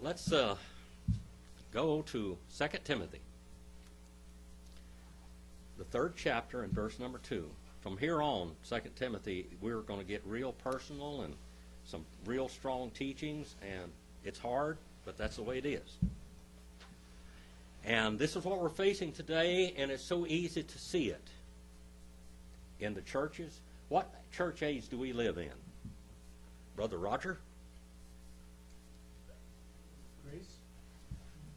Let's go to 2 Timothy, the 3rd chapter and verse number 2. From here on, 2 Timothy, we're going to get real personal and some real strong teachings, and it's hard, but that's the way it is. And this is what we're facing today, and it's so easy to see it in the churches. What church age do we live in? Brother Roger? Grace?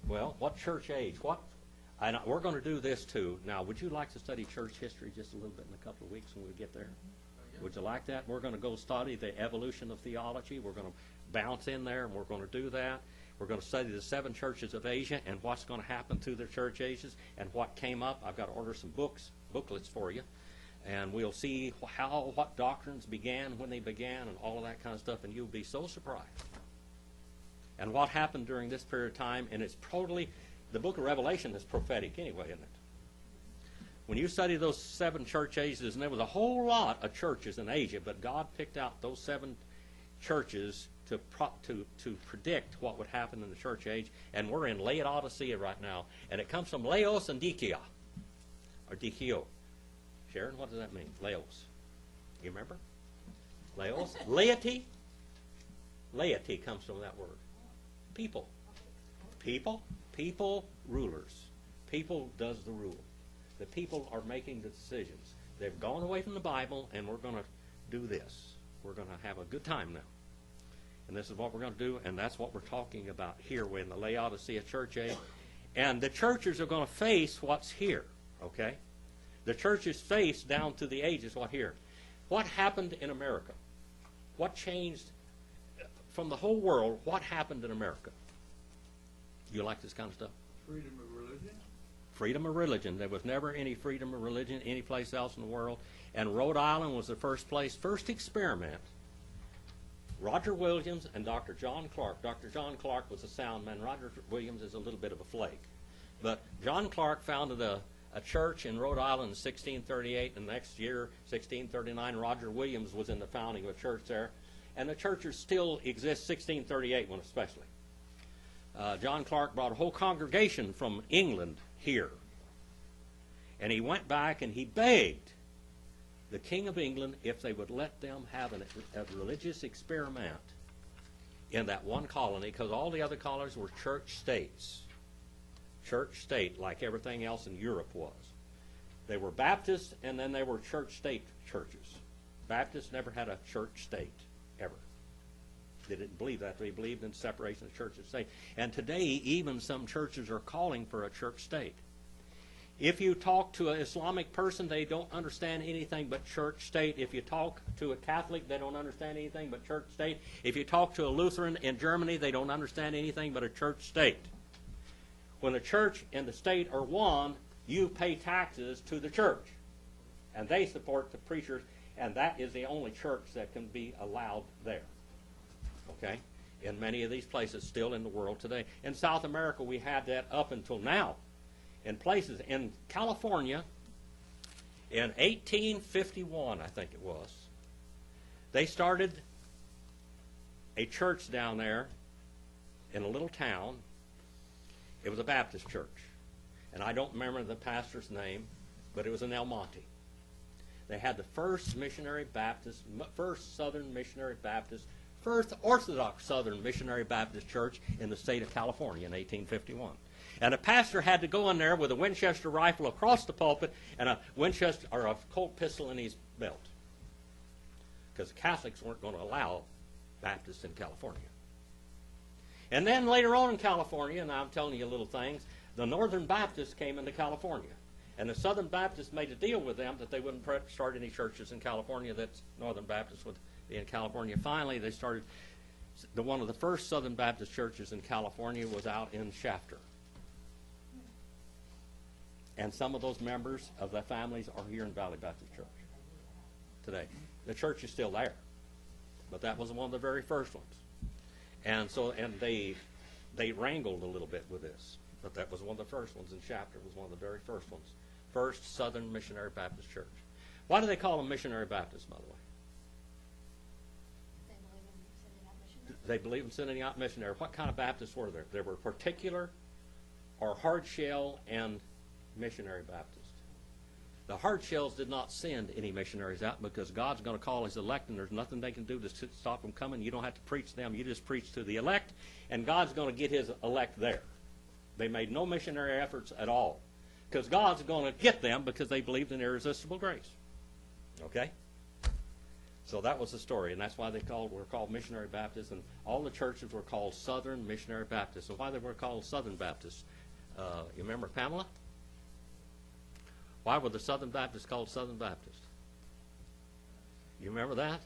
Well, what church age? And we're going to do this too. Now, would you like to study church history just a little bit in a couple of weeks when we get there? Yeah. Would you like that? We're going to go study the evolution of theology. We're going to bounce in there, and we're going to do that. We're going to study the 7 churches of Asia and what's going to happen through their church ages and what came up. I've got to order some booklets for you. And we'll see what doctrines began, when they began, and all of that kind of stuff, and you'll be so surprised. And what happened during this period of time, and it's totally, the book of Revelation is prophetic anyway, isn't it? When you study those 7 church ages, and there was a whole lot of churches in Asia, but God picked out those 7 churches to predict what would happen in the church age, and we're in Laodicea right now, and it comes from Laos and Dikia, or Dikio. Sharon, what does that mean? Laos. You remember? Laos. Laity. Laity comes from that word. People. People. People rulers. People does the rule. The people are making the decisions. They've gone away from the Bible, and we're going to do this. We're going to have a good time now. And this is what we're going to do, and that's what we're talking about here. We're in the Laodicea church age. And the churches are going to face what's here, okay? The churches face down through the ages what here. What happened in America? What changed from the whole world? What happened in America? You like this kind of stuff? Freedom of religion? Freedom of religion. There was never any freedom of religion anyplace else in the world. And Rhode Island was the first experiment. Roger Williams and Dr. John Clark. Dr. John Clark was a sound man. Roger Williams is a little bit of a flake. But John Clark founded a church in Rhode Island in 1638, and the next year, 1639, Roger Williams was in the founding of a church there. And the churches still exist, 1638 one especially. John Clark brought a whole congregation from England here. And he went back and he begged the King of England if they would let them have a religious experiment in that one colony, because all the other colonies were church states. Church state, like everything else in Europe was. They were Baptist, and then they were church state churches. Baptists never had a church state, ever. They didn't believe that. They believed in separation of church and state. And today, even some churches are calling for a church state. If you talk to an Islamic person, they don't understand anything but church state. If you talk to a Catholic, they don't understand anything but church state. If you talk to a Lutheran in Germany, they don't understand anything but a church state. When the church and the state are one, you pay taxes to the church. And they support the preachers, and that is the only church that can be allowed there. Okay? In many of these places still in the world today. In South America, we had that up until now. In places, in California, in 1851, I think it was, they started a church down there in a little town. It was a Baptist church. And I don't remember the pastor's name, but it was in El Monte. They had the first missionary Baptist, first Southern missionary Baptist, first Orthodox Southern missionary Baptist church in the state of California in 1851. And a pastor had to go in there with a Winchester rifle across the pulpit and a Winchester or a Colt pistol in his belt, because the Catholics weren't going to allow Baptists in California. And then later on in California, and I'm telling you little things, the Northern Baptists came into California. And the Southern Baptists made a deal with them that they wouldn't start any churches in California, that Northern Baptists would be in California. Finally, they started, one of the first Southern Baptist churches in California was out in Shafter. And some of those members of the families are here in Valley Baptist Church today. The church is still there. But that was one of the very first ones. And so, and they wrangled a little bit with this. But that was one of the first ones in Shafter. It was one of the very first ones. First Southern Missionary Baptist Church. Why do they call them Missionary Baptists, by the way? They believed in sending out missionaries. What kind of Baptists were there? There were particular or hard shell and missionary Baptists. The hard shells did not send any missionaries out because God's going to call his elect, and there's nothing they can do to stop them coming. You don't have to preach to them. You just preach to the elect, and God's going to get his elect there. They made no missionary efforts at all because God's going to get them because they believed in irresistible grace. Okay? So that was the story, and that's why were called missionary Baptists, and all the churches were called Southern Missionary Baptists. So why they were called Southern Baptists? You remember Pamela? Why were the Southern Baptists called Southern Baptists? You remember that?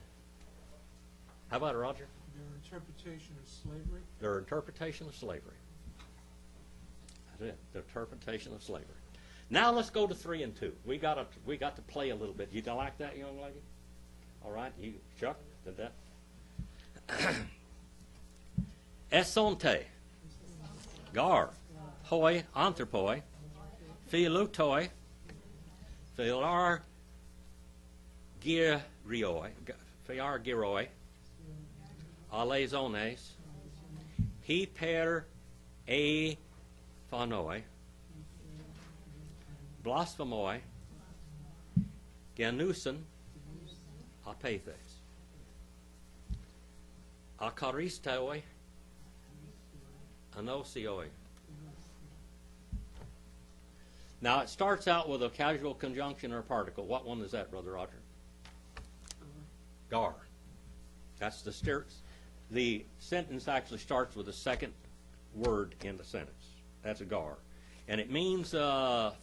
How about it, Roger? Their interpretation of slavery. Their interpretation of slavery. That's it. Their interpretation of slavery. Now let's go to 3 and 2. We got to play a little bit. You like that, young lady? All right. You, Chuck, did that? Esonte, gar, hoi, anthropoi, philutoi, philar giroi, alezones, hyper a phanoi, blasphemoi, genusen, apathes, akaristoi, anosioi. Now, it starts out with a casual conjunction or particle. What one is that, Brother Roger? Gar. That's the sentence actually starts with the second word in the sentence. That's a gar. And it means for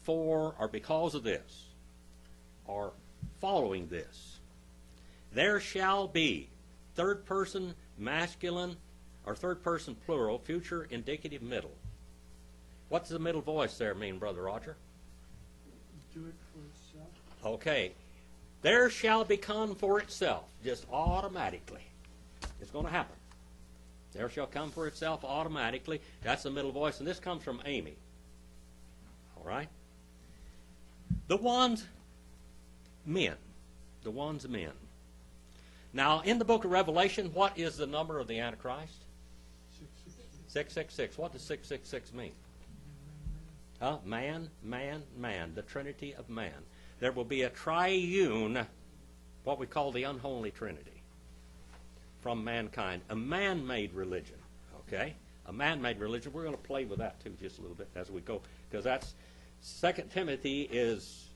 or because of this, or following this. There shall be, third person masculine, or third person plural, future indicative middle. What does the middle voice there mean, Brother Roger? Do it for itself. Okay. There shall become for itself, just automatically. It's going to happen. There shall come for itself automatically. That's the middle voice, and this comes from Amy. All right? The ones men. The ones men. Now, in the book of Revelation, what is the number of the Antichrist? 666. What does 666 mean? Man, man, man. The Trinity of man. There will be a triune, what we call the unholy Trinity, from mankind. A man-made religion. Okay? A man-made religion. We're going to play with that, too, just a little bit as we go. Because that's 2 Timothy is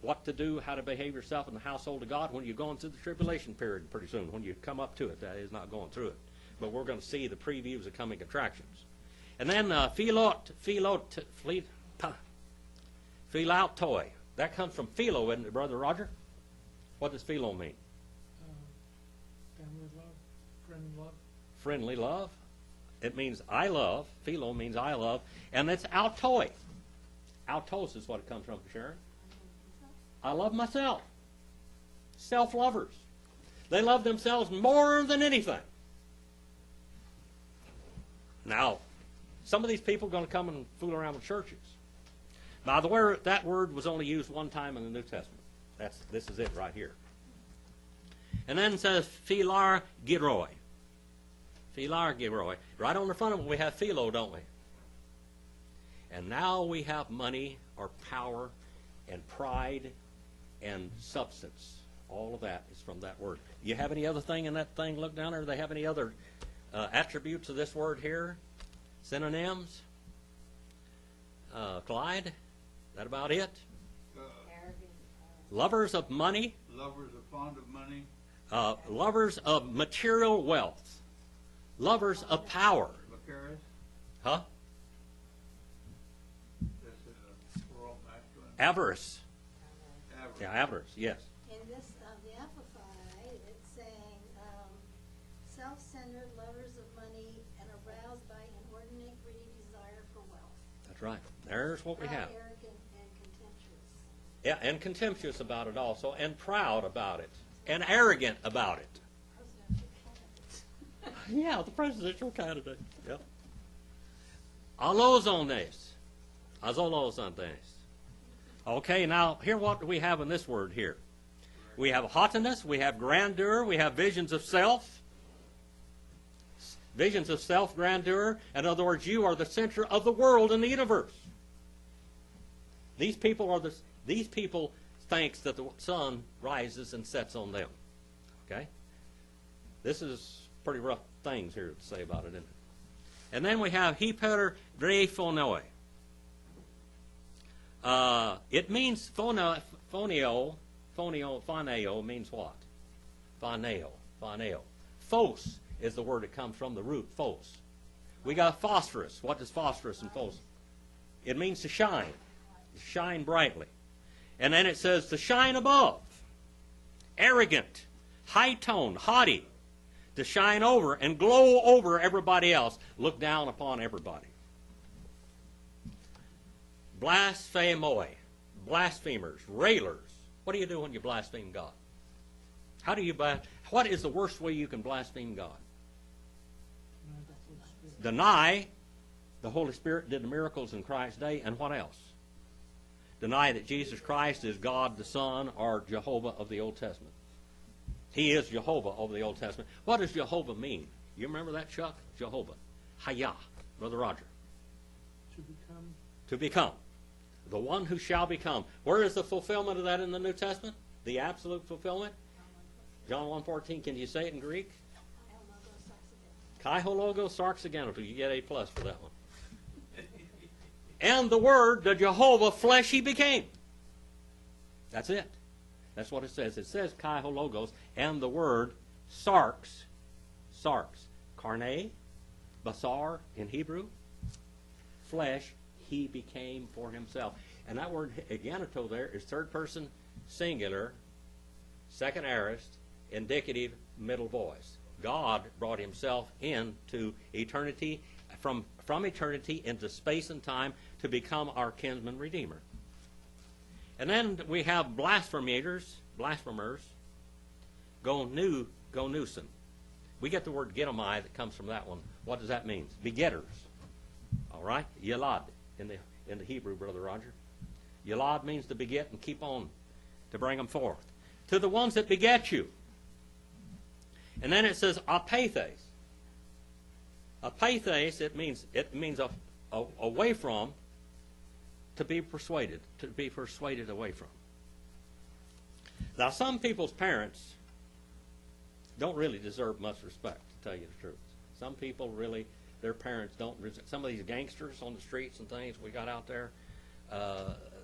what to do, how to behave yourself in the household of God when you're going through the tribulation period pretty soon. When you come up to it, that is not going through it. But we're going to see the previews of coming attractions. And then philautoi. That comes from philo, isn't it, Brother Roger? What does philo mean? Family love, friend love. Friendly love. It means I love. Philo means I love. And that's autoi. Autos is what it comes from, Sharon. I love myself. Self-lovers. They love themselves more than anything. Now, some of these people are going to come and fool around with churches. By the way, that word was only used one time in the New Testament. This is it right here. And then it says philar giroi. Philar giroi. Right on the front of it we have philo, don't we? And now we have money or power and pride and substance. All of that is from that word. You have any other thing in that thing? Look down there. Do they have any other attributes of this word here? Synonyms? Clyde? Is that about it? Lovers of money. Lovers are fond of money. Lovers of material wealth. Lovers of power. Macarius. Huh? That's plural masculine. Avarice. Avarice. Yeah, avarice, yes. In this, the Amplified, it's saying self-centered, lovers of money, and aroused by inordinate greedy desire for wealth. That's right. There's what we have. Arrogant and contemptuous. Yeah, and contemptuous about it also, and proud about it, and arrogant about it. Presidential candidates. Yeah, the presidential candidate. Yeah. Alozones. Azolozones. Okay, now, here what do we have in this word here? We have haughtiness, we have grandeur, we have visions of self, Visions of self-grandeur. In other words, you are the center of the world and the universe. These people thinks that the sun rises and sets on them. Okay? This is pretty rough things here to say about it, isn't it? And then we have hypergrephonoe. It means phoneo means what? Phoneo. Phos is the word that comes from the root phos. We got phosphorus. What does phosphorus and phos? It means to shine brightly. And then it says to shine above. Arrogant, high tone, haughty. To shine over and glow over everybody else. Look down upon everybody. Blasphemoi, blasphemers, railers. What do you do when you blaspheme God? How do you what is the worst way you can blaspheme God? Deny the Holy Spirit did the miracles in Christ's day, and what else? Deny that Jesus Christ is God the Son or Jehovah of the Old Testament. He is Jehovah of the Old Testament. What does Jehovah mean? You remember that, Chuck? Jehovah. Hayah. Brother Roger. To become. To become. The one who shall become. Where is the fulfillment of that in the New Testament? The absolute fulfillment? John 1:14. Can you say it in Greek? Kai hologo sarxaganotu. You get A+ for that one. And the Word, the Jehovah, flesh he became. That's it. That's what it says. It says Kai hologos, and the Word sarx. Carne, basar in Hebrew. Flesh he became for himself. And that word aganato there is third person singular, second aorist, indicative middle voice. God brought himself into eternity, from eternity into space and time to become our kinsman redeemer. And then we have blasphemers, gonusen. We get the word genomai that comes from that one. What does that mean? Begetters. All right? Yalad in the Hebrew, Brother Roger. Yalad means to beget and keep on, to bring them forth. To the ones that beget you. And then it says apathes. Apathes, it means away from, to be persuaded away from. Now, some people's parents don't really deserve much respect, to tell you the truth. Some people really, their parents don't. Some of these gangsters on the streets and things we got out there,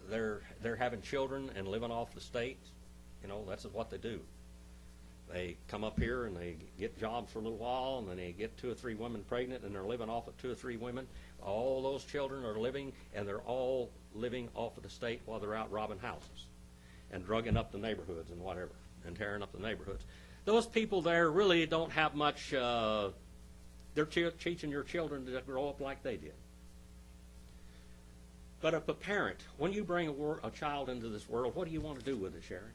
they're having children and living off the state. You know, that's what they do. They come up here and they get jobs for a little while, and then they get 2 or 3 women pregnant, and they're living off of 2 or 3 women. All those children are living, and they're all living off of the state while they're out robbing houses and drugging up the neighborhoods and whatever, and tearing up the neighborhoods. Those people there really don't have much. They're teaching your children to grow up like they did. But if a parent, when you bring a child into this world, what do you want to do with it, Sharon?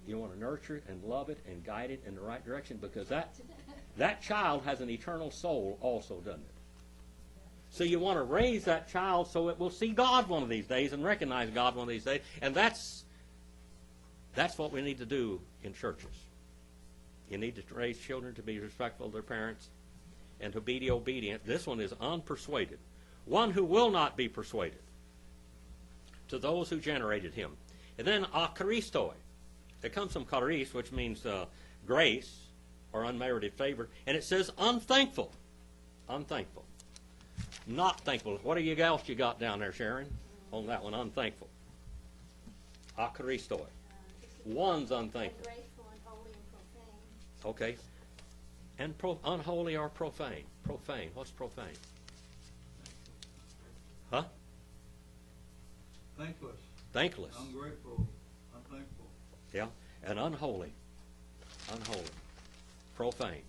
You want to nurture it and love it and guide it in the right direction, because that child has an eternal soul also, doesn't it? So you want to raise that child so it will see God one of these days and recognize God one of these days. And that's what we need to do in churches. You need to raise children to be respectful of their parents and to be obedient. This one is unpersuaded. One who will not be persuaded, to those who generated him. And then akaristoi. It comes from charis, which means grace or unmerited favor. And it says unthankful. Unthankful. Not thankful. What else you got down there, Sharon? On that one, unthankful. Akaristoi. One's unthankful. Ungrateful, unholy, and profane. Okay. And unholy or profane. Profane. What's profane? Huh? Thankless. Thankless. Ungrateful. Unthankful. Yeah. And unholy. Unholy. Profane.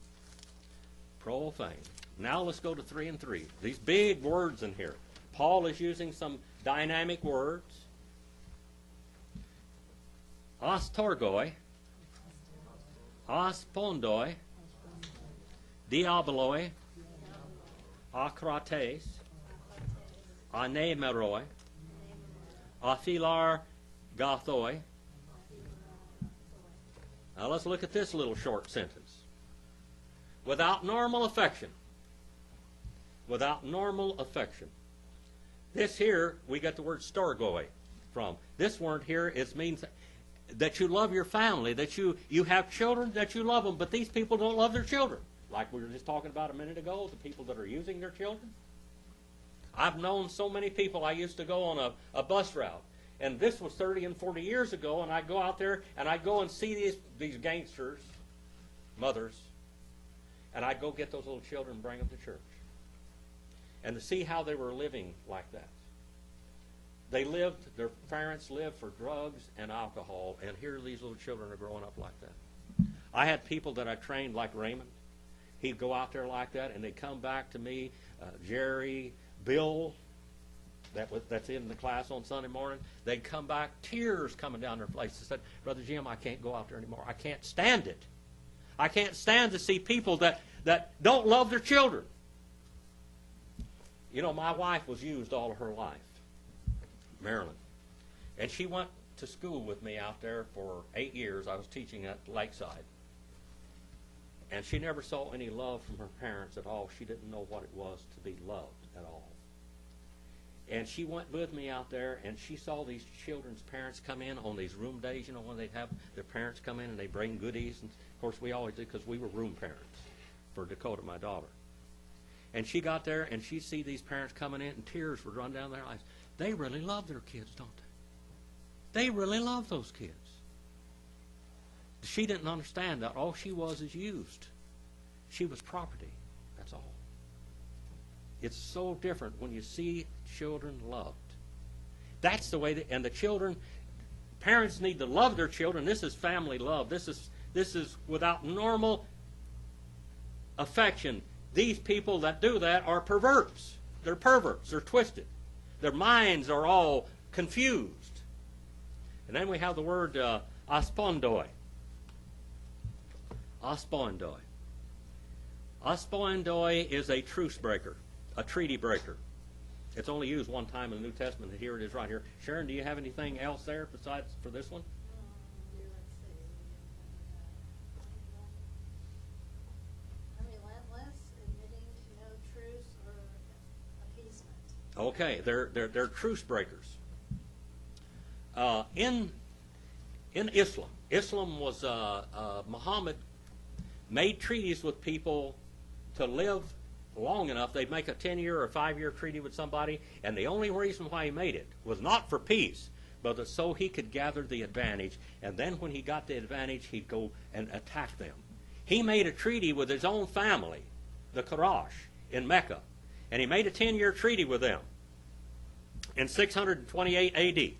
Profane. Now let's go to 3 and 3. These big words in here. Paul is using some dynamic words. Astorgoi. Aspondoi. Diaboloi. Akrates. Anemeroi. Aphilar gathoi. Now let's look at this little short sentence. without normal affection. Without normal affection. This here, we got the word storgoi from. This word here, it means that you love your family, that you have children, that you love them, but these people don't love their children. Like we were just talking about a minute ago, the people that are using their children. I've known so many people. I used to go on a bus route, and this was 30 and 40 years ago, and I'd go out there, and I'd go and see these gangsters, mothers, and I'd go get those little children and bring them to church. And to see how they were living like that. Their parents lived for drugs and alcohol, and here these little children are growing up like that. I had people that I trained like Raymond. He'd go out there like that, and they'd come back to me, Jerry, Bill, that's in the class on Sunday morning. They'd come back, tears coming down their face. They said, Brother Jim, I can't go out there anymore. I can't stand it. I can't stand to see people that don't love their children. You know, my wife was used all of her life, Marilyn. And she went to school with me out there for 8 years. I was teaching at Lakeside. And she never saw any love from her parents at all. She didn't know what it was to be loved at all. And she went with me out there, and she saw these children's parents come in on these room days, you know, when they'd have their parents come in and they bring goodies. And of course, we always did because we were room parents for Dakota, my daughter. And she got there, and she'd see these parents coming in, and tears would run down their eyes. They really love their kids, don't they? They really love those kids. She didn't understand that. All she was is used. She was property. That's all. It's so different when you see children loved. That's the way, and the children, parents need to love their children. This is family love. This is without normal affection. These people that do that are perverts. They're perverts. They're twisted. Their minds are all confused. And then we have the word aspondoi. Aspondoi. Aspondoi is a truce breaker, a treaty breaker. It's only used one time in the New Testament, and here it is right here. Sharon, do you have anything else there besides for this one? Okay, they're truce breakers. In Islam was Muhammad made treaties with people to live long enough. They'd make a 10-year or 5-year treaty with somebody, and the only reason why he made it was not for peace, but so he could gather the advantage. And then when he got the advantage, he'd go and attack them. He made a treaty with his own family, the Quraysh, in Mecca. And he made a 10-year treaty with them in 628 A.D.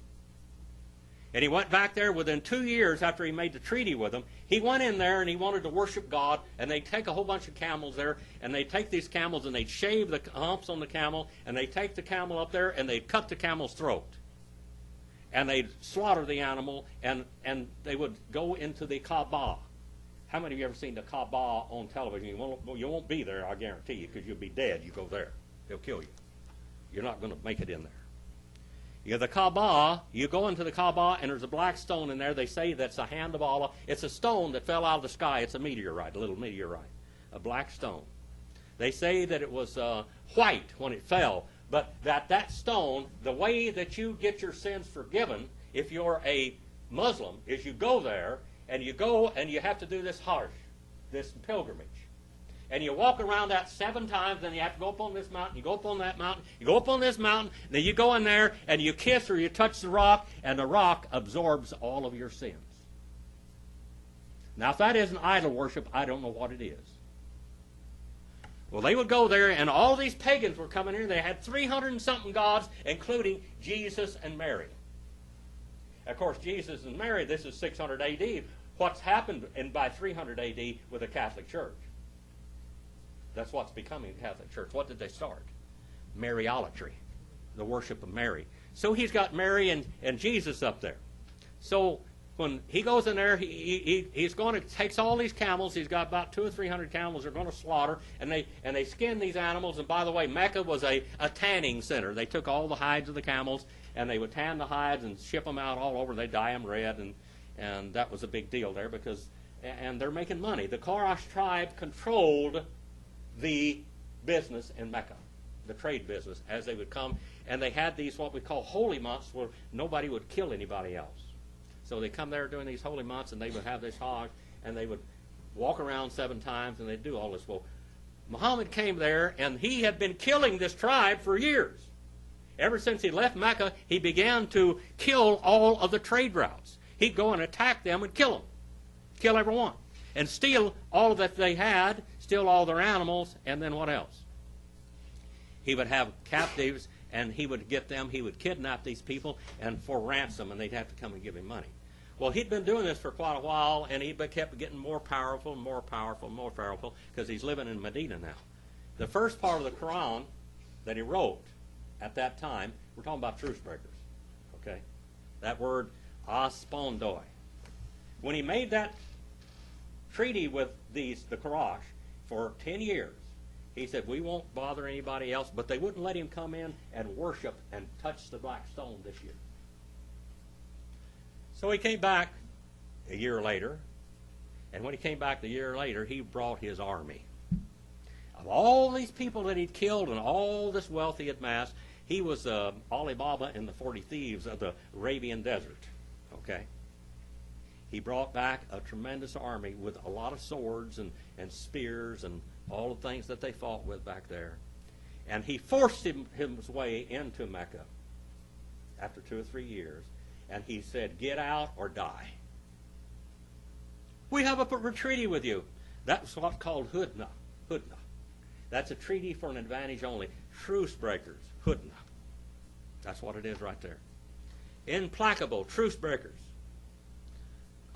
And he went back there within 2 years after he made the treaty with them. He went in there and he wanted to worship God, and they'd take a whole bunch of camels there, and they'd take these camels and they'd shave the humps on the camel, and they'd take the camel up there and they'd cut the camel's throat. And they'd slaughter the animal, and they would go into the Kaaba. How many of you ever seen the Kaaba on television? You won't be there, I guarantee you, because you'll be dead. You go there. They'll kill you. You're not going to make it in there. You have the Kaaba. You go into the Kaaba, and there's a black stone in there. They say that's the hand of Allah. It's a stone that fell out of the sky. It's a meteorite, a little meteorite, a black stone. They say that it was white when it fell, but that stone, the way that you get your sins forgiven, if you're a Muslim, is you go there, and you go and you have to do this Hajj, this pilgrimage. And you walk around that 7 times, then you have to go up on this mountain, you go up on that mountain, you go up on this mountain, then you go in there and you kiss or you touch the rock, and the rock absorbs all of your sins. Now, if that isn't idol worship, I don't know what it is. Well, they would go there, and all these pagans were coming in. They had 300 and something gods, including Jesus and Mary. Of course, Jesus and Mary, this is 600 A.D. What's happened by 300 A.D. with the Catholic Church? That's what's becoming the Catholic Church. What did they start? Mariolatry, the worship of Mary. So he's got Mary and Jesus up there. So when he goes in there, he's going to takes all these camels. He's got about 200 or 300 camels they're going to slaughter, and they skin these animals. And by the way, Mecca was a tanning center. They took all the hides of the camels, and they would tan the hides and ship them out all over. They dye them red, and that was a big deal there because and they're making money. The Quraysh tribe controlled the business in Mecca, the trade business, as they would come, and they had these what we call holy months where nobody would kill anybody else. So they come there during these holy months, and they would have this Hajj, and they would walk around 7 times, and they'd do all this. Well, Muhammad came there, and he had been killing this tribe for years. Ever since he left Mecca, he began to kill all of the trade routes. He'd go and attack them and kill them. Kill every one. And steal all that they had, steal all their animals, and then what else? He would have captives, and he would get them, he would kidnap these people and for ransom, and they'd have to come and give him money. Well, he'd been doing this for quite a while, and he kept getting more powerful and more powerful and more powerful because he's living in Medina now. The first part of the Quran that he wrote at that time, we're talking about truce breakers, okay? That word, aspondoi. When he made that treaty with the Quraysh for 10 years, he said, we won't bother anybody else, but they wouldn't let him come in and worship and touch the black stone this year. So he came back a year later, and when he came back a year later, he brought his army. Of all these people that he'd killed and all this wealth he had amassed, he was Alibaba in the 40 Thieves of the Arabian Desert. Okay? He brought back a tremendous army with a lot of swords and spears and all the things that they fought with back there. And he forced his way into Mecca after 2 or 3 years. And he said, get out or die. We have a treaty with you. That's what's called hudna. Hudna. That's a treaty for an advantage only. Truce breakers. Hudna. That's what it is right there. Implacable. Truce breakers.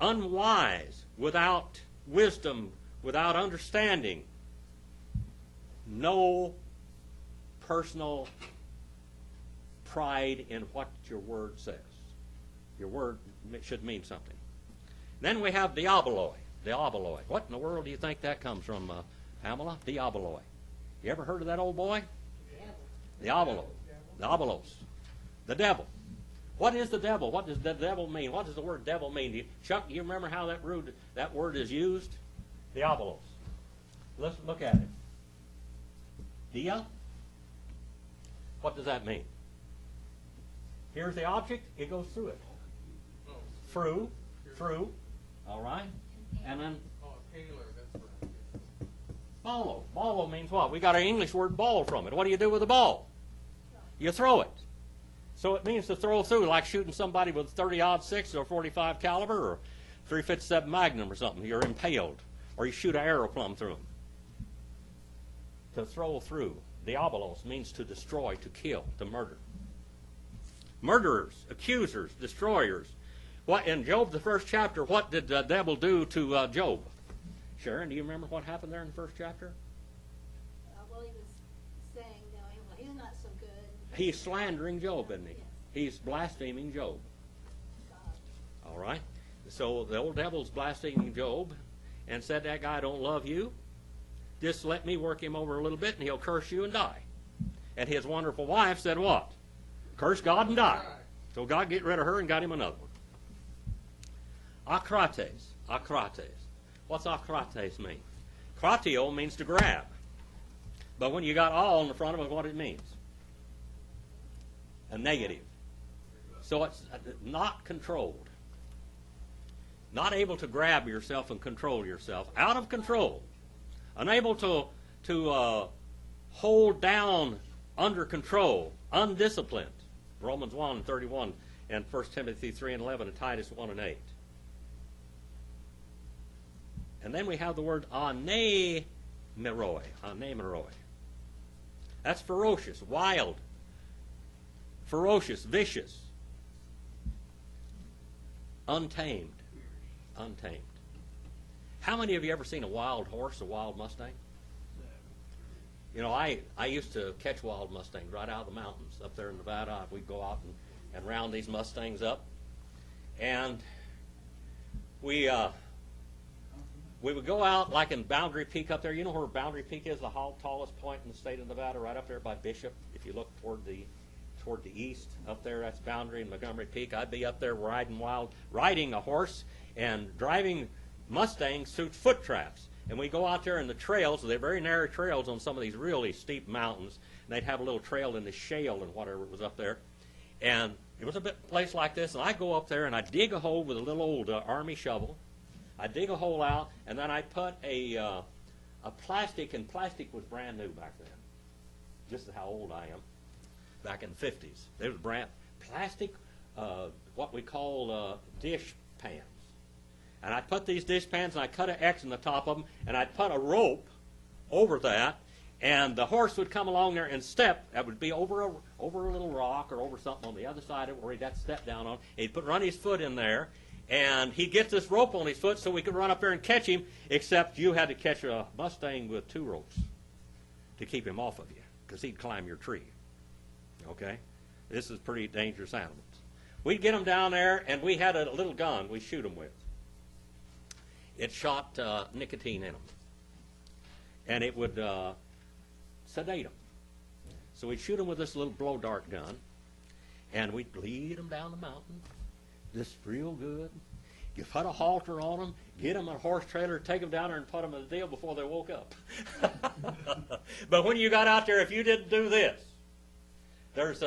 Unwise. Without wisdom. Without understanding. No personal pride in what your word says. Your word should mean something. Then we have diaboloi. Diaboloi. What in the world do you think that comes from, Pamela? Diaboloi. You ever heard of that old boy? Diabolo. Diabolos. The devil. What is the devil? What does the devil mean? What does the word devil mean? Chuck, do you remember how that word is used? Diabolos. Let's look at it. Dia. What does that mean? Here's the object. It goes through it. Through, all right, and then bolo. Bolo means what? We got our English word ball from it. What do you do with a ball? You throw it. So it means to throw through, like shooting somebody with 30-06 or 45 caliber or 357 Magnum or something. You're impaled, or you shoot an arrow plumb through them. To throw through. Diabolos means to destroy, to kill, to murder. Murderers, accusers, destroyers. What in Job, the first chapter, what did the devil do to Job? Sharon, do you remember what happened there in the first chapter? Well, he was saying, well, he's not so good. He's slandering Job, isn't he? Yes. He's blaspheming Job. God. All right? So the old devil's blaspheming Job and said, that guy don't love you. Just let me work him over a little bit and he'll curse you and die. And his wonderful wife said what? Curse God and die. So God get rid of her and got him another one. Akrates. Akrates. What's akrates mean? Kratio means to grab. But when you got all in the front of it, what it means? A negative. So it's not controlled. Not able to grab yourself and control yourself. Out of control. Unable to hold down under control. Undisciplined. Romans 1:31 and 1 Timothy 3:11 and Titus 1:8. And then we have the word anemeroi. Anemeroi. That's ferocious, wild, ferocious, vicious, untamed. Untamed. How many of you ever seen a wild horse, a wild Mustang? You know, I used to catch wild Mustangs right out of the mountains up there in Nevada. We'd go out and round these Mustangs up. And we would go out like in Boundary Peak up there. You know where Boundary Peak is, the tallest point in the state of Nevada, right up there by Bishop. If you look toward the east, up there, that's Boundary and Montgomery Peak. I'd be up there riding a horse and driving Mustangs through foot traps. And we go out there in the trails, they're very narrow trails on some of these really steep mountains, and they'd have a little trail in the shale and whatever was up there. And it was a place like this, and I go up there and I dig a hole with a little old army shovel. I dig a hole out, and then I put a plastic, and plastic was brand new back then. Just how old I am. Back in the 50s. There was brand plastic, what we call dish pans. And I put these dish pans, and I cut an X in the top of them, and I'd put a rope over that, and the horse would come along there and step. That would be over a little rock or over something on the other side of it where he'd have to step down on. He'd run his foot in there, and he'd get this rope on his foot so we could run up there and catch him, except you had to catch a Mustang with 2 ropes to keep him off of you, because he'd climb your tree. Okay? This is pretty dangerous animals. We'd get them down there, and we had a little gun we shoot them with. It shot nicotine in them. And it would sedate them. So we'd shoot them with this little blow dart gun, and we'd lead them down the mountain, just real good. You put a halter on them, get them a horse trailer, take them down there and put them in the deal before they woke up. But when you got out there, if you didn't do this, there's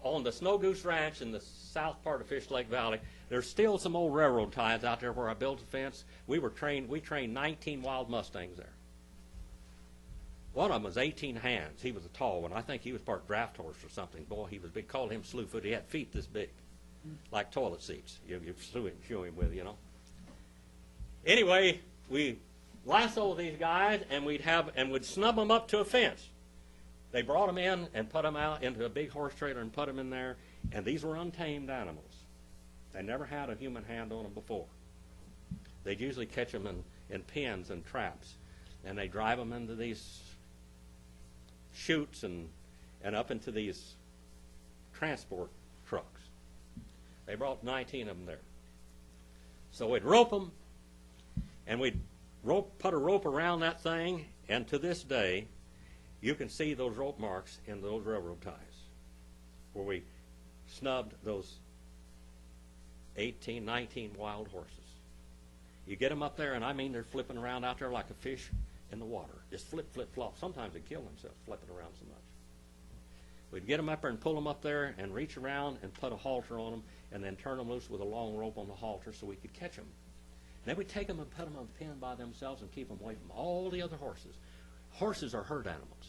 on the Snow Goose Ranch in the south part of Fish Lake Valley, there's still some old railroad ties out there where I built a fence. We trained 19 wild Mustangs there. One of them was 18 hands. He was a tall one. I think he was part draft horse or something. Boy, he was big. Called him Slewfoot. He had feet this big, like toilet seats. You shoe him with, you know. Anyway, we lasso these guys, and we'd snub them up to a fence. They brought them in and put them out into a big horse trailer and put them in there, and these were untamed animals. They never had a human hand on them before. They'd usually catch them in pens and traps, and they drive them into these chutes and up into these transport trucks. They brought 19 of them there. So we'd rope them, and we'd put a rope around that thing, and to this day, you can see those rope marks in those railroad ties where we snubbed those 18, 19 wild horses. You get them up there, and I mean they're flipping around out there like a fish in the water. Just flip, flip, flop. Sometimes they kill themselves flipping around so much. We'd get them up there and pull them up there and reach around and put a halter on them and then turn them loose with a long rope on the halter so we could catch them. Then we'd take them and put them on a pen by themselves and keep them away from all the other horses. Horses are herd animals.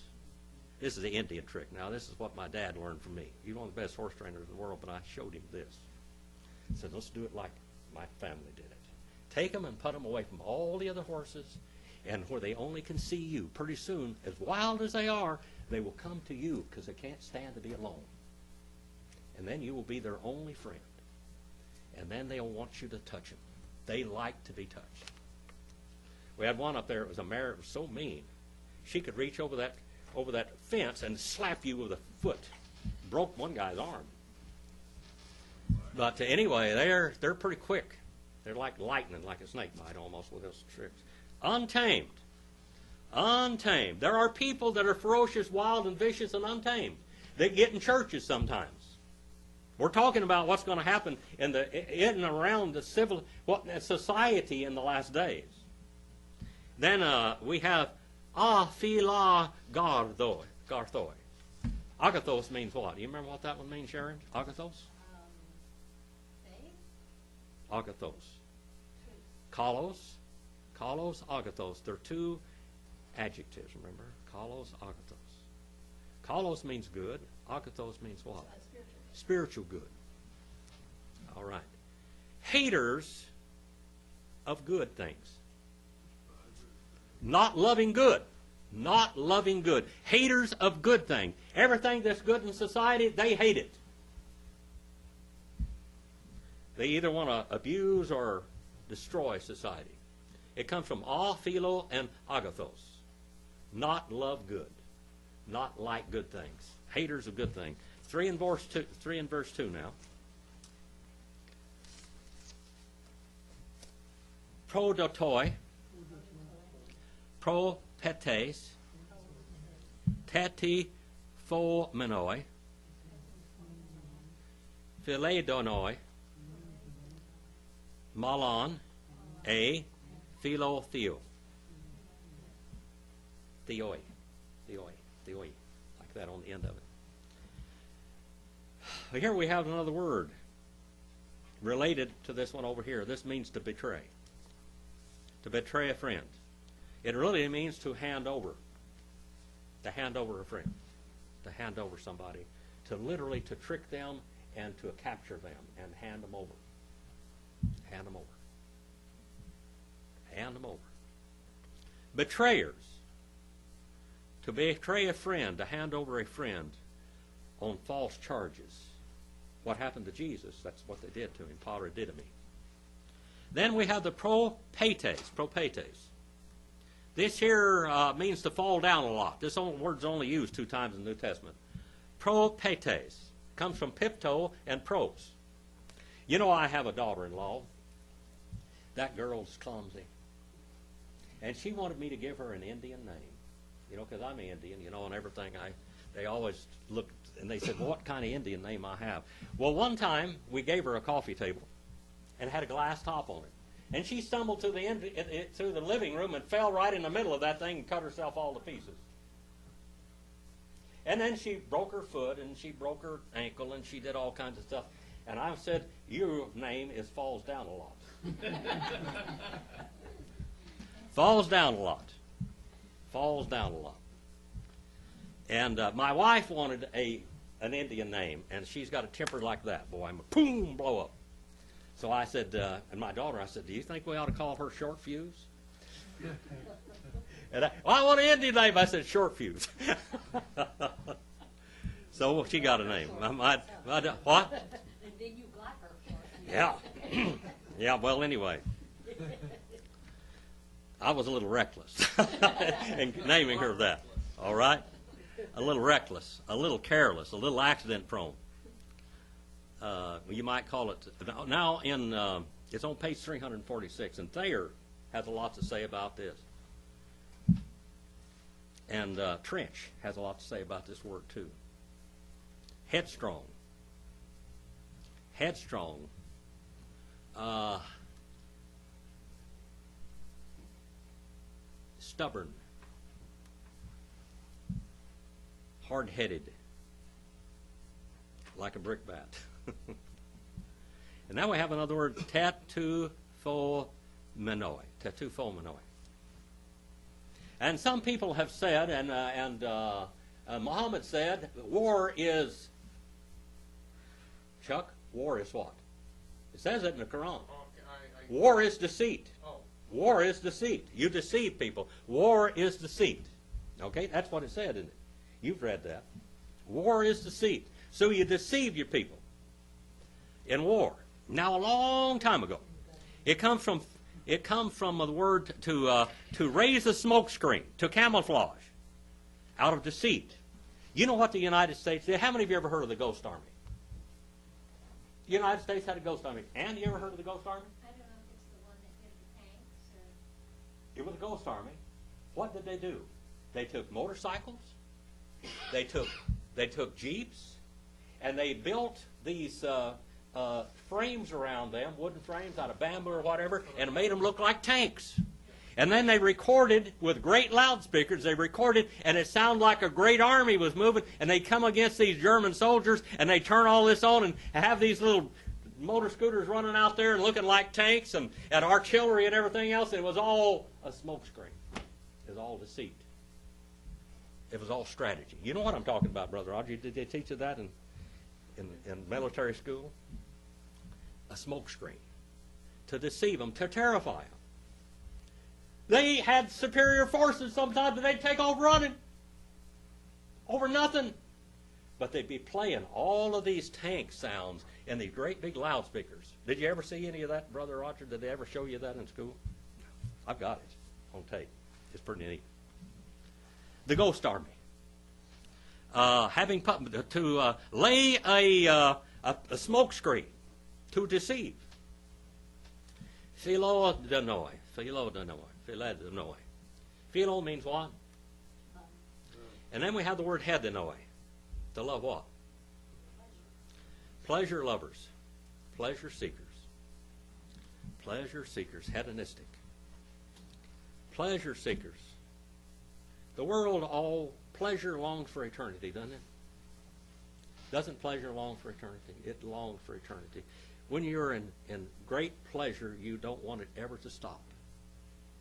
This is the Indian trick. Now, this is what my dad learned from me. He's one of the best horse trainers in the world, but I showed him this. He said, let's do it like my family did it. Take them and put them away from all the other horses, and where they only can see you. Pretty soon, as wild as they are, they will come to you because they can't stand to be alone. And then you will be their only friend. And then they'll want you to touch them. They like to be touched. We had one up there. It was a mare. It was so mean. She could reach over that fence and slap you with a foot. Broke one guy's arm. But anyway, they're pretty quick. They're like lightning, like a snake bite almost with those tricks. Untamed. Untamed. There are people that are ferocious, wild, and vicious, and untamed. They get in churches sometimes. We're talking about what's going to happen in and around the society in the last days. Then we have Aphila Garthoi. Agathos means what? Do you remember what that one means, Sharon? Agathos? Faith? Agathos. Kalos, agathos. They're two adjectives, remember? Kalos, agathos. Kalos means good. Agathos means what? Spiritual good. All right. Haters of good things. Not loving good. Not loving good. Haters of good things. Everything that's good in society, they hate it. They either want to abuse or destroy society. It comes from philo and agathos. Not love good. Not like good things. Haters of good things. 3 in verse 2 now. Prodotoi. Propetes. Teti phomenoi. Philedonoi. Malon. A, philo, theo. Theoi. Theoi. Theoi. Like that on the end of it. But here we have another word related to this one over here. This means to betray. To betray a friend. It really means to hand over. To hand over a friend. To hand over somebody. To literally to trick them and to capture them and hand them over. Hand them over. Hand them over. Betrayers. To betray a friend, to hand over a friend on false charges. What happened to Jesus, that's what they did to him, paradidomi. Then we have the propates. Propates. This here means to fall down a lot. This word's only used 2 times in the New Testament. Propates. Comes from pipto and pros. You know, I have a daughter-in-law. That girl's clumsy. And she wanted me to give her an Indian name. You know, because I'm Indian, you know, and everything. They always looked, and they said, well, what kind of Indian name I have? Well, one time, we gave her a coffee table and had a glass top on it. And she stumbled through the living room and fell right in the middle of that thing and cut herself all to pieces. And then she broke her foot, and she broke her ankle, and she did all kinds of stuff. And I said, your name is Falls Down a Lot. Falls down a lot. Falls down a lot. And my wife wanted an Indian name, and she's got a temper like that. Boy, I'm a boom, blow up. So I said, and my daughter, I said, do you think we ought to call her Short Fuse? And I want an Indian name. I said, Short Fuse. So she got a name. What? And then you got her for it. Yeah. Yeah, well, anyway. I was a little reckless in naming her that. All right? A little reckless, a little careless, a little accident prone. You might call it. Now, it's on page 346, and Thayer has a lot to say about this. And Trench has a lot to say about this word, too. Headstrong. Headstrong. Stubborn. Hard-headed. Like a brickbat. And now we have another word, tatufo menoi. Tatufo menoi. And some people have said, and Muhammad said, war is, Chuck, war is what? It says it in the Quran. War is deceit. War is deceit. You deceive people. War is deceit. Okay, that's what it said, isn't it? You've read that. War is deceit. So you deceive your people in war. Now, a long time ago, it comes from the word to raise a smoke screen, to camouflage, out of deceit. You know what the United States did? How many of you ever heard of the Ghost Army? The United States had a Ghost Army. Ann, you ever heard of the Ghost Army? I don't know if it's the one that did the tanks or... It was a Ghost Army. What did they do? They took motorcycles. They took Jeeps, and they built these frames around them, wooden frames out of bamboo or whatever, and made them look like tanks. And then they recorded with great loudspeakers. They recorded, and it sounded like a great army was moving, and they come against these German soldiers, and they turn all this on and have these little motor scooters running out there and looking like tanks and artillery and everything else. It was all a smoke screen. It was all deceit. It was all strategy. You know what I'm talking about, Brother Roger? Did they teach you that in military school? A smoke screen. To deceive them, to terrify them. They had superior forces sometimes, but they'd take off running. Over nothing. But they'd be playing all of these tank sounds in these great big loudspeakers. Did you ever see any of that, Brother Roger? Did they ever show you that in school? I've got it on tape. It's pretty neat. The Ghost Army, to lay a smoke screen to deceive. Philo denoi. Philo means what? And then we have the word hedenoi. To love what? Pleasure lovers. Pleasure seekers. Pleasure seekers, hedonistic. Pleasure seekers. The world, all pleasure longs for eternity, doesn't it? Doesn't pleasure long for eternity? It longs for eternity. When you're in great pleasure, you don't want it ever to stop.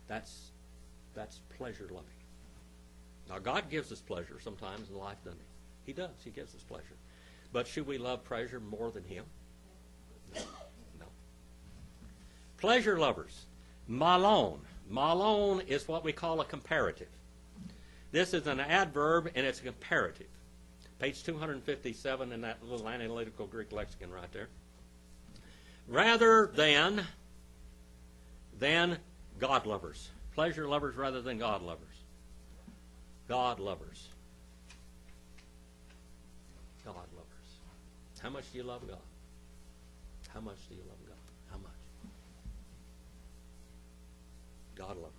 That's pleasure loving. Now, God gives us pleasure sometimes in life, doesn't He? He does. He gives us pleasure. But should we love pleasure more than Him? No. No. Pleasure lovers. Malon. Malon is what we call a comparative. This is an adverb, and it's a comparative. Page 257 in that little analytical Greek lexicon right there. Rather than God lovers. Pleasure lovers rather than God lovers. God lovers. God lovers. How much do you love God? How much do you love God? How much? God lovers.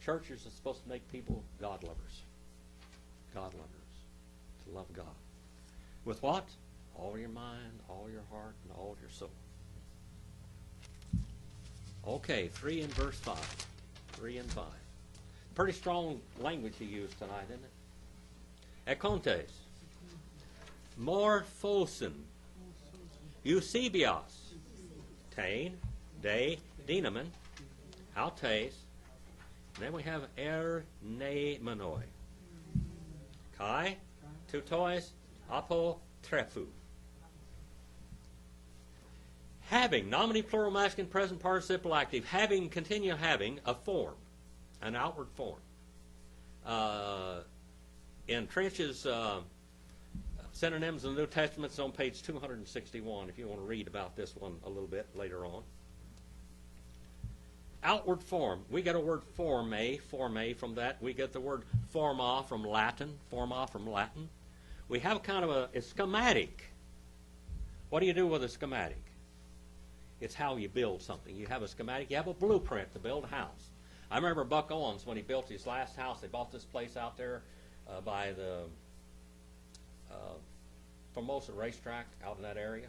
Churches are supposed to make people God lovers. God lovers. To love God. With what? All your mind, all your heart, and all your soul. Okay, 3 in verse 5. 3 and 5. Pretty strong language he used tonight, isn't it? Ekontes. Morphosin. Eusebios. Tain. De. Dynamin. Autes. Then we have ernemanoi. Kai. Tutois. Apo. Trefu. Having, nominative plural masculine present participle active, having, continue having a form, an outward form. In Trench's synonyms in the New Testament, it's on page 261 if you want to read about this one a little bit later on. Outward form. We get a word forme from that. We get the word forma from Latin. We have kind of a schematic. What do you do with a schematic? It's how you build something. You have a schematic. You have a blueprint to build a house. I remember Buck Owens, when he built his last house, they bought this place out there by the Formosa racetrack out in that area.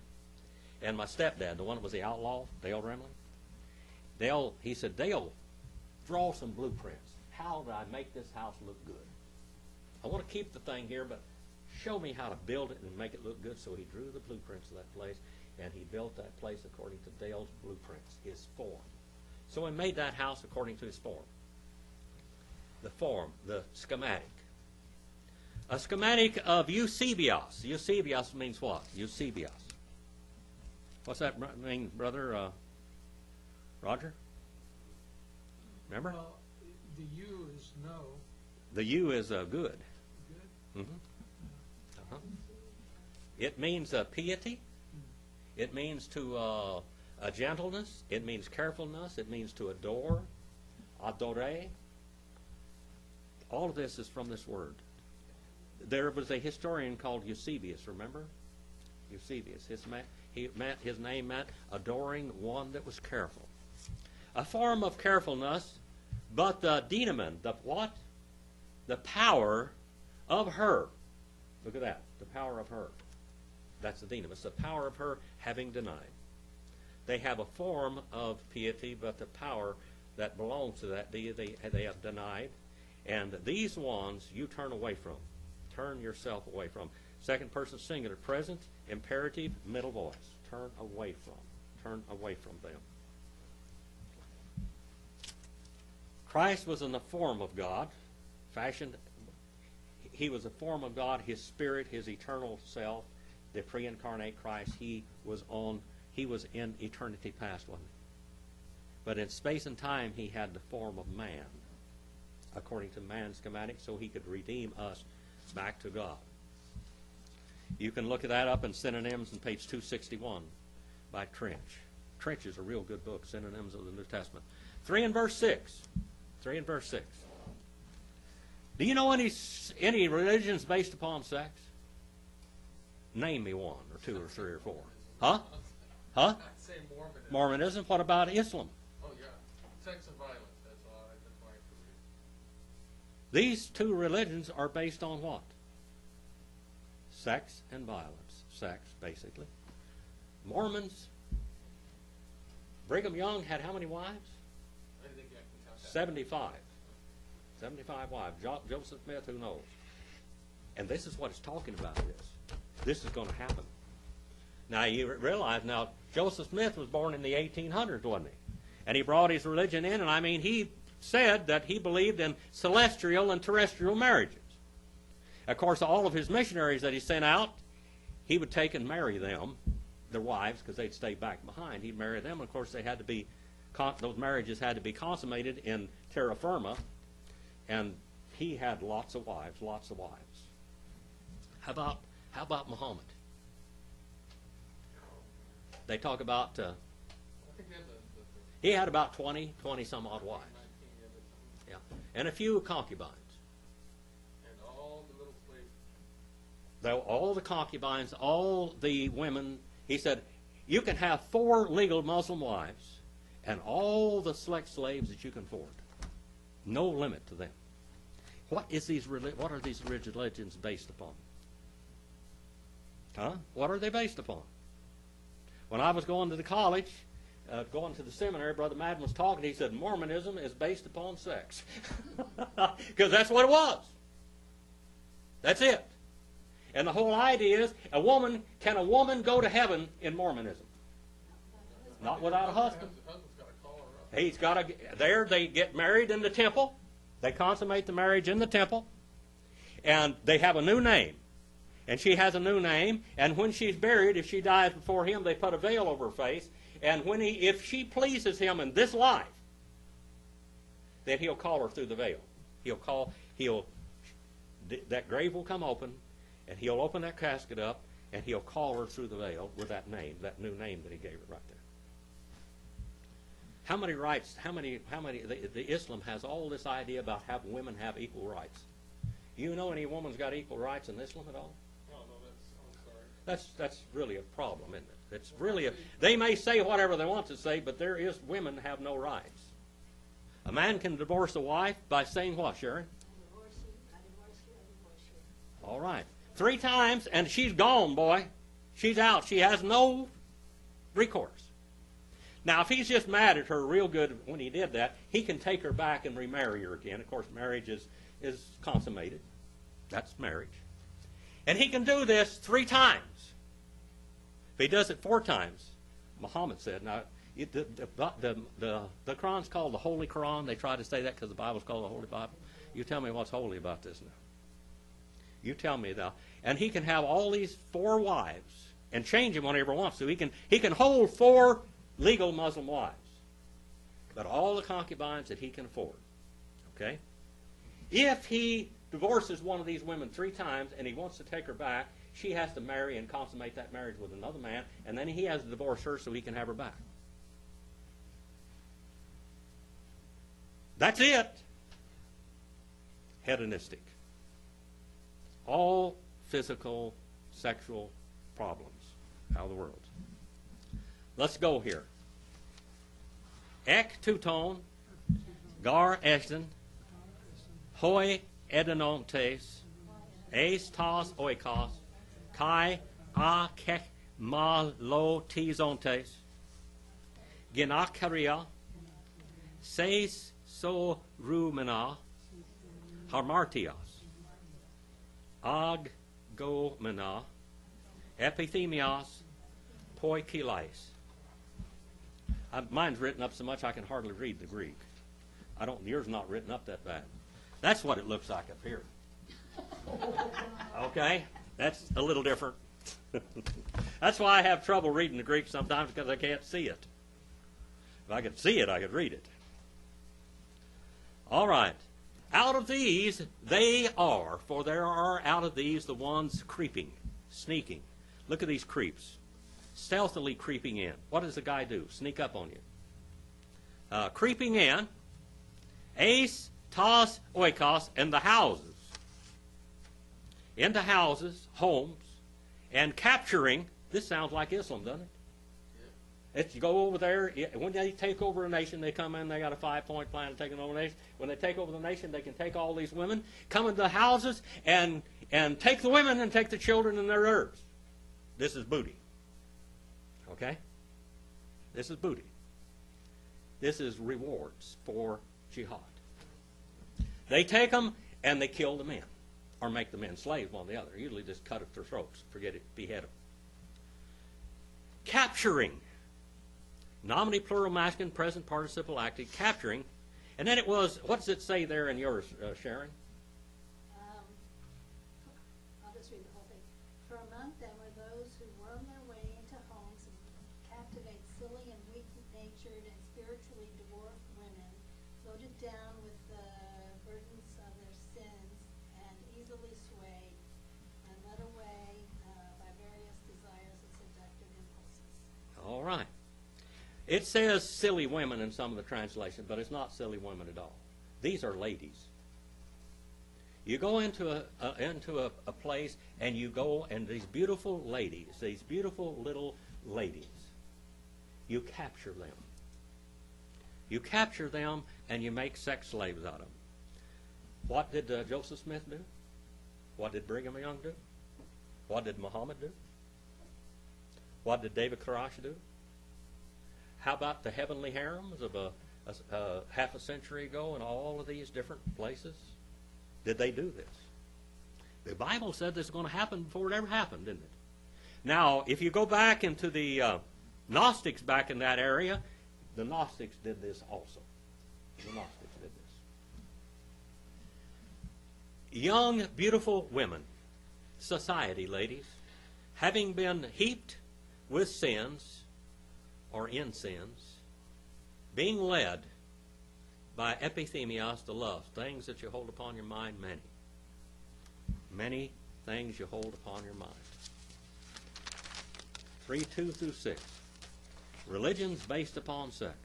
And my stepdad, the one that was the outlaw, Dale Remley, he said, Dale, draw some blueprints. How do I make this house look good? I want to keep the thing here, but show me how to build it and make it look good. So he drew the blueprints of that place. And he built that place according to Dale's blueprints, his form. So he made that house according to his form. The form, the schematic. A schematic of Eusebios. Eusebios means what? Eusebios. What's that mean, brother Roger? Remember? Well, the U is no. The U is good. Good? Mm-hmm. Uh-huh. It means piety. It means to a gentleness. It means carefulness. It means to adore. Adore. All of this is from this word. There was a historian called Eusebius, remember? Eusebius. His name meant adoring one that was careful. A form of carefulness, but the dynamin, the what? The power of her. Look at that. The power of her. That's the dynamis, the power of her having denied. They have a form of piety, but the power that belongs to that deity they have denied. And these ones you turn away from. Turn yourself away from. Second person singular, present, imperative, middle voice. Turn away from. Turn away from them. Christ was in the form of God, fashioned. He was a form of God, his spirit, his eternal self. The pre-incarnate Christ, he was in eternity past, wasn't he? But in space and time, he had the form of man, according to man's schematic, so he could redeem us back to God. You can look that up in synonyms on page 261 by Trench. Trench is a real good book, Synonyms of the New Testament. 3 and verse 6. 3 and verse 6. Do you know any religions based upon sex? Name me one, or two, or three, or four. Huh? Huh? I'd say Mormonism. Mormonism. What about Islam? Oh, yeah. Sex and violence. That's my career. These two religions are based on what? Sex and violence. Sex, basically. Mormons Brigham Young had how many wives? I think I can count that. 75. 75 wives. Joseph Smith, who knows? And this is what it's talking about, this is going to happen. Now, you realize now, Joseph Smith was born in the 1800s, wasn't he? And he brought his religion in, and I mean, he said that he believed in celestial and terrestrial marriages. Of course, all of his missionaries that he sent out, he would take and marry them, their wives, because they'd stay back behind. He'd marry them. Of course, they had to be, those marriages had to be consummated in terra firma, and he had lots of wives, lots of wives. How about Muhammad? They talk about, I think he had about 20 some odd wives. 19 of it, something. Yeah. And a few concubines. And all the little slaves. All the concubines, all the women, he said, you can have 4 legal Muslim wives and all the select slaves that you can afford. No limit to them. What are these religions based upon? Huh? What are they based upon? When I was going to the college, going to the seminary, Brother Madden was talking. He said, Mormonism is based upon sex. Because that's what it was. That's it. And the whole idea is, can a woman go to heaven in Mormonism? Not without a husband. The husband's got to call her up. He's got to, there they get married in the temple. They consummate the marriage in the temple. And they have a new name. And she has a new name. And when she's buried, if she dies before him, they put a veil over her face. And if she pleases him in this life, then he'll call her through the veil. That grave will come open, and he'll open that casket up, and he'll call her through the veil with that name, that new name that he gave her right there. How many rights, the Islam has all this idea about having women have equal rights. You know any woman's got equal rights in Islam at all? No, I'm sorry. That's really a problem, isn't it? It's really they may say whatever they want to say, but women have no rights. A man can divorce a wife by saying what, Sharon? I divorce you. All right. 3 times, and she's gone, boy. She's out. She has no recourse. Now, if he's just mad at her real good when he did that, he can take her back and remarry her again. Of course, marriage is consummated. That's marriage. And he can do this 3 times. If he does it 4 times, Muhammad said, now, the Quran's called the Holy Quran. They try to say that because the Bible's called the Holy Bible. You tell me what's holy about this now. You tell me now. And he can have all these 4 wives and change them whenever he wants to. He can hold 4 legal Muslim wives, but all the concubines that he can afford. Okay? If he divorces one of these women 3 times and he wants to take her back, she has to marry and consummate that marriage with another man, and then he has to divorce her so he can have her back. That's it. Hedonistic. All physical, sexual problems out of the world. Let's go here. Ek tuton, gar eston, hoi edonontes, eis tas oikos, kai a kek ma lo tizontes, genakaria, seis so rumena, harmartios, ag gomena, epithemios, poikilais. Mine's written up so much I can hardly read the Greek. Yours not written up that bad. That's what it looks like up here. Okay? That's a little different. That's why I have trouble reading the Greek sometimes, because I can't see it. If I could see it, I could read it. All right. Out of these, they are, for there are out of these the ones creeping, sneaking. Look at these creeps. Stealthily creeping in. What does the guy do? Sneak up on you. Creeping in, eis tas oikos, in the houses. Into houses, homes, and capturing. This sounds like Islam, doesn't it? Yeah. It's you go over there. When they take over a nation, they come in, they got a 5-point plan of taking over a nation. When they take over the nation, they can take all these women, come into the houses, and take the women and take the children and their herbs. This is booty. Okay? This is booty. This is rewards for jihad. They take them and they kill the men, or make the men slaves, one or the other. Usually just cut at their throats, forget it, behead them. Capturing. Nominee plural masculine, present participle active, capturing. And then it was, what does it say there in yours, Sharon? I'll just read the whole thing. For among them were those who worm their way into homes and captivate silly and weak-natured and spiritually dwarfed women, loaded down with the burdens of their sins and easily swayed and led away by various desires and seductive impulses. All right. It says silly women in some of the translations, but it's not silly women at all. These are ladies. You go into a place and you go, and these beautiful ladies, these beautiful little ladies, you capture them. You capture them and you make sex slaves out of them. What did Joseph Smith do? What did Brigham Young do? What did Muhammad do? What did David Koresh do? How about the heavenly harems of half a century ago in all of these different places? Did they do this? The Bible said this was going to happen before it ever happened, didn't it? Now, if you go back into the Gnostics back in that area, the Gnostics did this also. The Gnostics did this. Young, beautiful women, society ladies, having been heaped with sins, or in sins, being led by epithemios, the lust, things that you hold upon your mind, many things you hold upon your mind. 3:2 through 6. Religions based upon sex.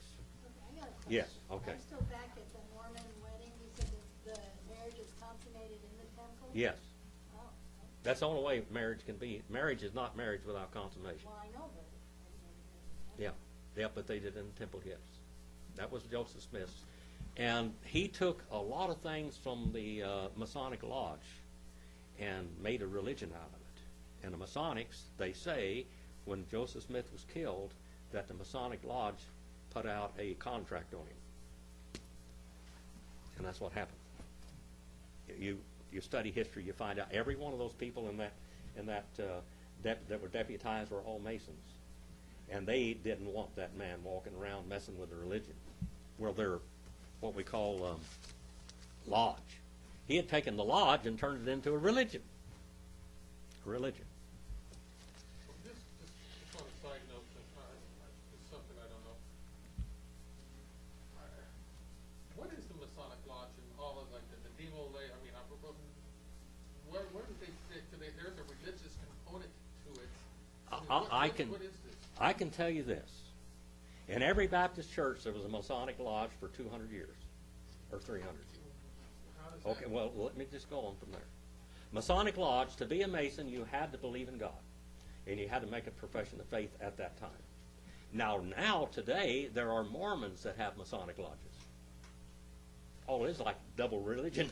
Okay, I got a question. Yes, okay. I'm still back at the Mormon wedding. You said that the marriage is consummated in the temple? Yes. Oh, okay. That's the only way marriage can be. Marriage is not marriage without consummation. Well, I know that. Yeah, but they did in the temple, yes. That was Joseph Smith's. And he took a lot of things from the Masonic Lodge and made a religion out of it. And the Masonics, they say, when Joseph Smith was killed, that the Masonic Lodge put out a contract on him. And that's what happened. You study history, you find out every one of those people that were deputized were all Masons. And they didn't want that man walking around messing with the religion. Well, they're what we call lodge. He had taken the lodge and turned it into a religion. A religion. Just on a side note, it's something I don't know. What is the Masonic Lodge and all of like the demo lay? I mean, where do they fit? There's a religious component to it. What is this? I can tell you this. In every Baptist church, there was a Masonic Lodge for 200 years, or 300. How does that Okay, well, let me just go on from there. Masonic Lodge, to be a Mason, you had to believe in God, and you had to make a profession of faith at that time. Now, today, there are Mormons that have Masonic lodges. Oh, it is like double religion.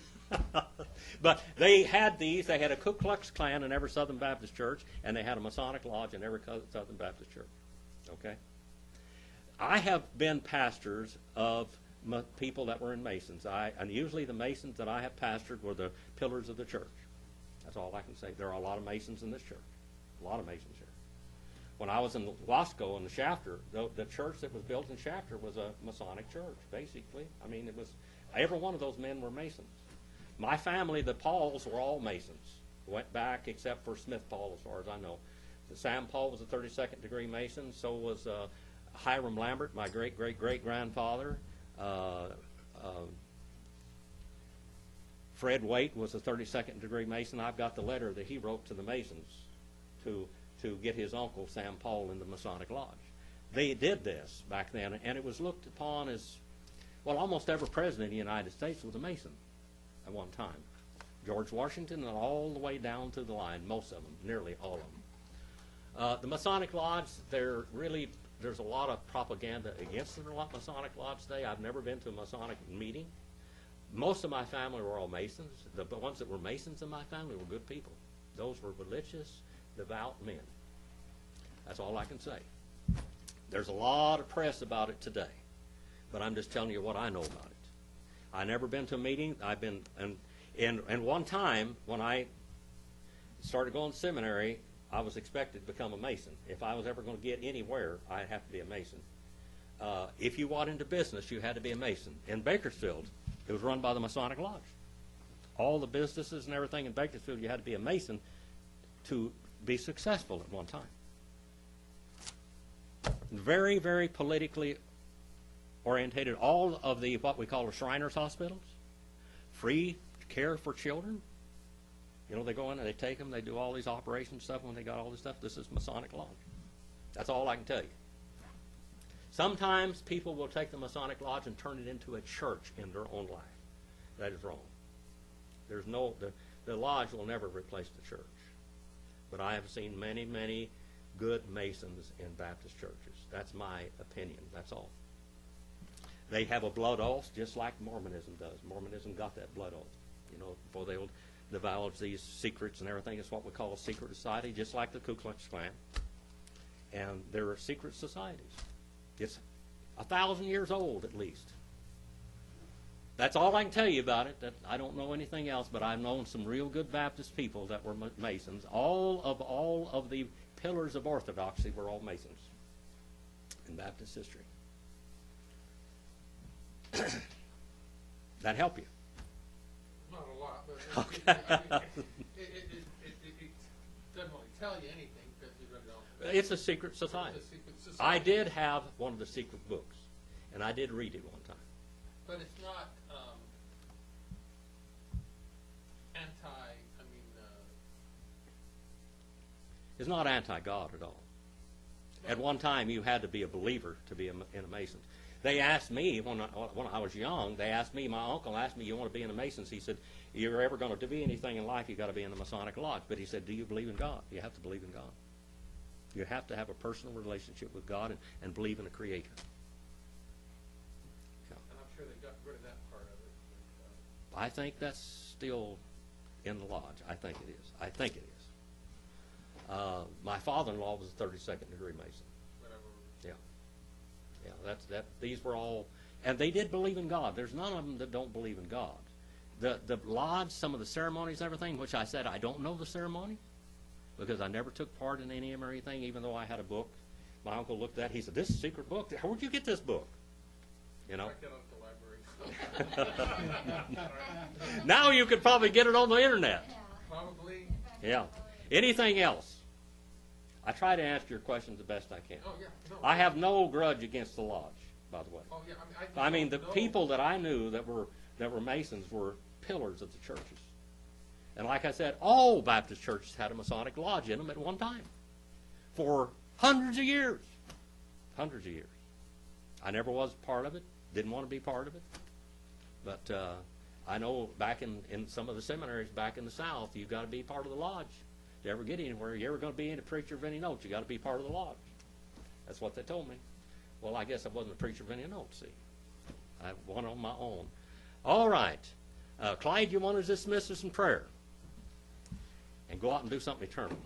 But they had these. They had a Ku Klux Klan in every Southern Baptist church, and they had a Masonic Lodge in every Southern Baptist church. Okay? I have been pastors of people that were in Masons. And usually the Masons that I have pastored were the pillars of the church. That's all I can say. There are a lot of Masons in this church. A lot of Masons here. When I was in Wasco in the Shafter, the church that was built in Shafter was a Masonic church, basically. I mean, it was every one of those men were Masons. My family, the Pauls, were all Masons. Went back except for Smith Paul, as far as I know. Sam Paul was a 32nd degree Mason. So was Hiram Lambert, my great-great-great-grandfather. Fred Waite was a 32nd degree Mason. I've got the letter that he wrote to the Masons to get his uncle, Sam Paul, in the Masonic Lodge. They did this back then, and it was looked upon as, well, almost every president of the United States was a Mason at one time. George Washington and all the way down through the line, most of them, nearly all of them. The Masonic Lodge, there's a lot of propaganda against the Masonic Lodge today. I've never been to a Masonic meeting. Most of my family were all Masons. The ones that were Masons in my family were good people. Those were religious, devout men. That's all I can say. There's a lot of press about it today. but I'm just telling you what I know about it. I never been to a meeting. I've been, and one time when I started going to seminary, I was expected to become a Mason. If I was ever going to get anywhere, I'd have to be a Mason. If you got into business, you had to be a Mason. In Bakersfield, it was run by the Masonic Lodge. All the businesses and everything in Bakersfield, you had to be a Mason to be successful at one time. Very, very politically orientated. All of the, what we call the Shriners hospitals, free care for children. You know, they go in and they take them, they do all these operations stuff when they got all this stuff. This is Masonic Lodge. That's all I can tell you. Sometimes people will take the Masonic Lodge and turn it into a church in their own life. That is wrong. There's no, the lodge will never replace the church. But I have seen many, many good Masons in Baptist churches. That's my opinion. That's all. They have a blood oath just like Mormonism does. Mormonism got that blood oath. You know, before they will divulge these secrets and everything. It's what we call a secret society, just like the Ku Klux Klan. And there are secret societies. It's 1,000 years old at least. That's all I can tell you about it. That I don't know anything else, but I've known some real good Baptist people that were Masons. All of the pillars of orthodoxy were all Masons in Baptist history. That help you? Not a lot, but Okay. it doesn't really tell you anything because you really don't. It's a secret society. It's a secret society. I did have one of the secret books, and I did read it one time. But it's not It's not anti-God at all. At one time, you had to be a believer to be in a Mason. They asked me, when I was young, they asked me, my uncle asked me, you want to be in the Masons? He said, you're ever going to be anything in life, you've got to be in the Masonic Lodge. But he said, do you believe in God? You have to believe in God. You have to have a personal relationship with God and believe in a Creator. Yeah. and I'm sure they got rid of that part of it. I think that's still in the Lodge. I think it is. I think it is. My father-in-law was a 32nd degree Mason. Whatever. Yeah, these were all, and they did believe in God. There's none of them that don't believe in God. The lodge, some of the ceremonies and everything, which I said I don't know the ceremony because I never took part in any of them or anything, even though I had a book. My uncle looked at it, he said, this is a secret book. Where'd you get this book? You know? I get it at the library. Now you could probably get it on the internet. Probably. Yeah. Anything else? I try to answer your questions the best I can. Oh, yeah. No, I have no grudge against the lodge, by the way. Oh, yeah. I mean, the no. people that I knew that were Masons were pillars of the churches. And like I said, all Baptist churches had a Masonic lodge in them at one time for hundreds of years. Hundreds of years. I never was part of it, didn't want to be part of it. But I know back in some of the seminaries back in the South, you've got to be part of the lodge. To ever get anywhere, you're ever going to be a preacher of any note, you got to be part of the lodge. That's what they told me. Well, I guess I wasn't a preacher of any note, see. I went on my own. All right. Clyde, you want to dismiss us in prayer? And go out and do something eternal.